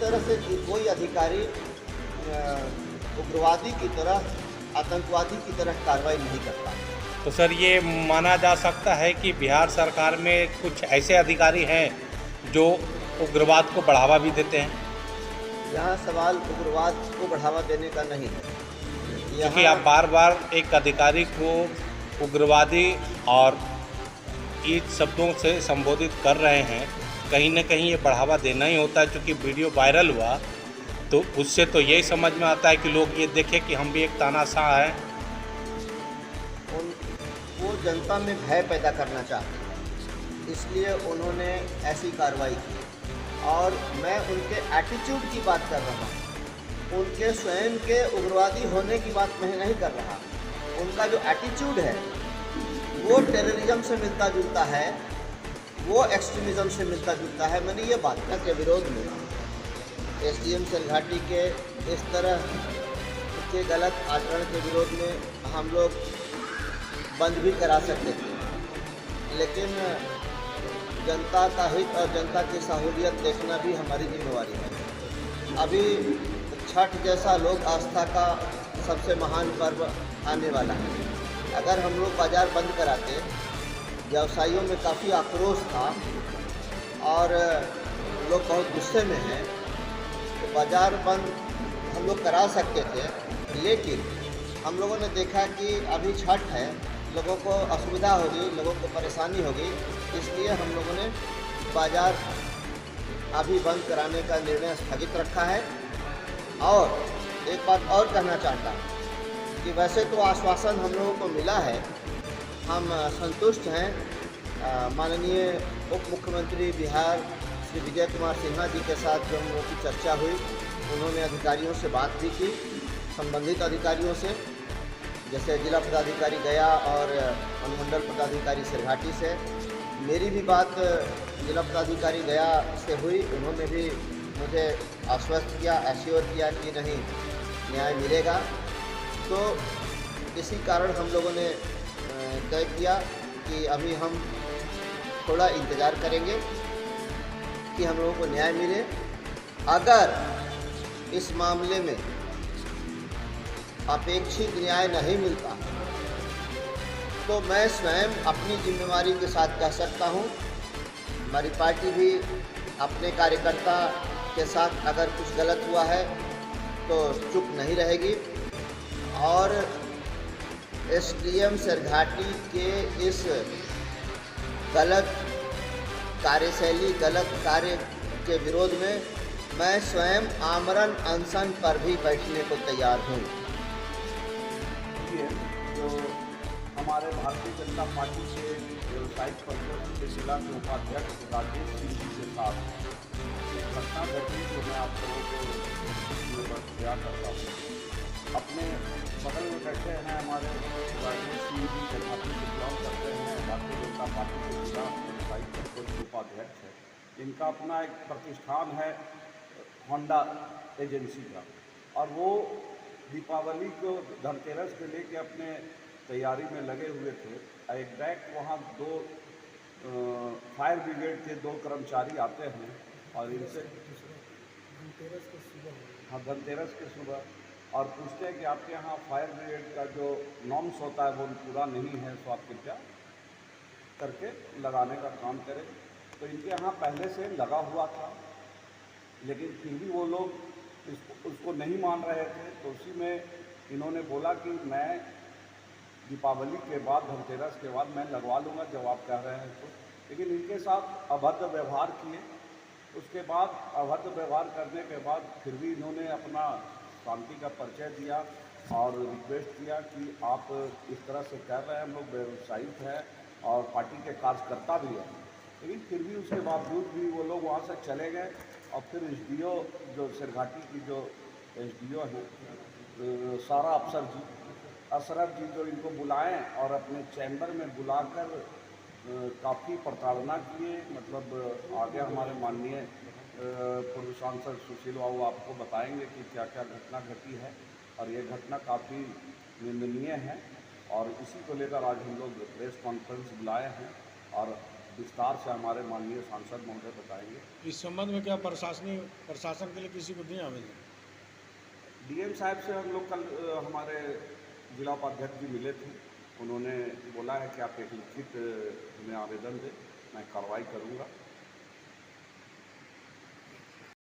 तरह से कि कोई अधिकारी उग्रवादी की तरह, आतंकवादी की तरह कार्रवाई नहीं करता। तो सर ये माना जा सकता है कि बिहार सरकार में कुछ ऐसे अधिकारी हैं जो उग्रवाद को बढ़ावा भी देते हैं? यहाँ सवाल उग्रवाद को बढ़ावा देने का नहीं है। क्योंकि यहाँ आप बार बार एक अधिकारी को उग्रवादी और इन शब्दों से संबोधित कर रहे हैं, कहीं ना कहीं ये बढ़ावा देना ही होता है। क्योंकि वीडियो वायरल हुआ तो उससे तो यही समझ में आता है कि लोग ये देखें कि हम भी एक तानाशाह हैं। वो जनता में भय पैदा करना चाहते हैं, इसलिए उन्होंने ऐसी कार्रवाई की। और मैं उनके एटीट्यूड की बात कर रहा हूँ, उनके स्वयं के उग्रवादी होने की बात मैं नहीं कर रहा। उनका जो एटीट्यूड है वो टेररिज्म से मिलता जुलता है, वो एक्सट्रीमिज़म से मिलता जुलता है। मैंने ये बात के विरोध में एसडीएम सरघाटी के इस तरह के गलत आचरण के विरोध में हम लोग बंद भी करा सकते थे, लेकिन जनता का हित और जनता की सहूलियत देखना भी हमारी जिम्मेवारी है। अभी छठ जैसा लोक आस्था का सबसे महान पर्व आने वाला है। अगर हम लोग बाज़ार बंद कराते, व्यवसायियों में काफ़ी आक्रोश था और लोग बहुत गुस्से में हैं, तो बाज़ार बंद हम लोग करा सकते थे। लेकिन हम लोगों ने देखा कि अभी छठ है, लोगों को असुविधा होगी, लोगों को परेशानी होगी, इसलिए हम लोगों ने बाज़ार अभी बंद कराने का निर्णय स्थगित रखा है। और एक बात और कहना चाहता हूँ कि वैसे तो आश्वासन हम लोगों को मिला है, हम संतुष्ट हैं। माननीय उप मुख्यमंत्री बिहार श्री विजय कुमार सिन्हा जी के साथ जो हम लोगों की चर्चा हुई, उन्होंने अधिकारियों से बात भी की, संबंधित अधिकारियों से, जैसे जिला पदाधिकारी गया और अनुमंडल पदाधिकारी सरघाटी से। मेरी भी बात जिला पदाधिकारी गया से हुई, उन्होंने भी मुझे आश्वस्त किया, एश्योर किया कि नहीं, न्याय मिलेगा। तो इसी कारण हम लोगों ने तय किया कि अभी हम थोड़ा इंतज़ार करेंगे कि हम लोगों को न्याय मिले। अगर इस मामले में अपेक्षित न्याय नहीं मिलता तो मैं स्वयं अपनी जिम्मेवारी के साथ कह सकता हूँ, हमारी पार्टी भी अपने कार्यकर्ता के साथ अगर कुछ गलत हुआ है तो चुप नहीं रहेगी। और एसडीएम सरघाटी के इस गलत कार्यशैली, गलत कार्य के विरोध में मैं स्वयं आमरण अनशन पर भी बैठने को तैयार हूँ। जो हमारे भारतीय जनता पार्टी के व्यावसायिक परिषद के जिला के उपाध्यक्ष राजेश सिंह जी के साथ एक घटना घटी, जो मैं आप लोगों को बयान करता हूँ। अपने बगल में बैठे हैं हमारे राजेश सिंह जी, जनपार्टी से बिलोंग करते हैं, भारतीय जनता पार्टी के जिला व्यावसायिक परिषद के उपाध्यक्ष है। इनका अपना एक प्रतिष्ठान है होंडा एजेंसी का, और वो दीपावली को धनतेरस के लेके अपने तैयारी में लगे हुए थे। एग्जैक्ट वहाँ दो फायर ब्रिगेड के दो कर्मचारी आते हैं और इनसे धनतेरस के सुबह और पूछते हैं कि आपके यहाँ फायर ब्रिगेड का जो नॉर्म्स होता है वो पूरा नहीं है, तो आप कृपया करके लगाने का काम करें। तो इनके यहाँ पहले से लगा हुआ था, लेकिन फिर भी वो लोग उसको नहीं मान रहे थे। तो उसी में इन्होंने बोला कि मैं दीपावली के बाद, धनतेरस के बाद मैं लगवा लूँगा जब आप कह रहे हैं तो। लेकिन इनके साथ अभद्र व्यवहार किए। उसके बाद अभद्र व्यवहार करने के बाद फिर भी इन्होंने अपना शांति का परिचय दिया और रिक्वेस्ट किया कि आप इस तरह से कर रहे हैं, हम लोग व्यवसायिक हैं और पार्टी के कार्यकर्ता भी हैं। लेकिन फिर भी उसके बावजूद भी वो लोग वहाँ से चले गए। और फिर एसडीओ जो सरघाटी की जो एसडीओ है सारा अशरफ जी, जो इनको बुलाएं और अपने चैम्बर में बुलाकर काफ़ी प्रताड़ना किए। मतलब आगे हमारे माननीय पूर्व सांसद सुशील बाबू आपको बताएंगे कि क्या क्या घटना घटी है, और ये घटना काफ़ी निंदनीय है। और इसी को लेकर आज हम लोग प्रेस कॉन्फ्रेंस बुलाए हैं और विस्तार से हमारे माननीय सांसद महोदय बताएंगे। इस संबंध में क्या प्रशासन के लिए किसी को दिया आवेदन? डीएम साहब से हम लोग कल हमारे जिला उपाध्यक्ष जी मिले थे। उन्होंने बोला है कि आप एक लिखित में आवेदन दें, मैं कार्रवाई करूंगा।